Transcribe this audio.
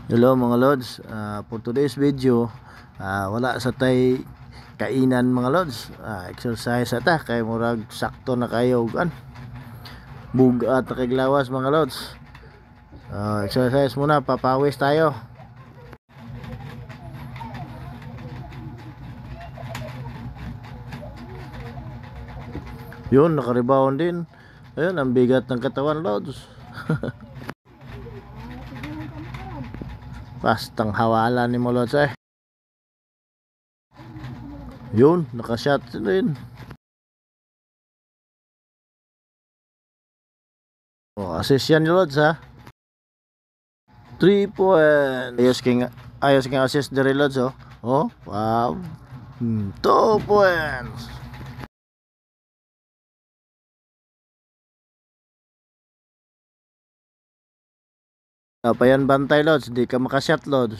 Hello mga lods, for today's video, wala sa tay kainan mga lods. Exercise ata kay murag sakto na kayo kan bugat na kay glawas mga lods. Exercise muna, papawis tayo. Yun, naka-rebound din. Ayun, ang bigat ng katawan lods. Pastang hawala ni mo lods eh. Yun, nakashot din. Assist yan lods ha. 3 point. Ayos king assist diri lods oh. Oh, wow. 2 points. Payan bantay lods, di ka makashot lods.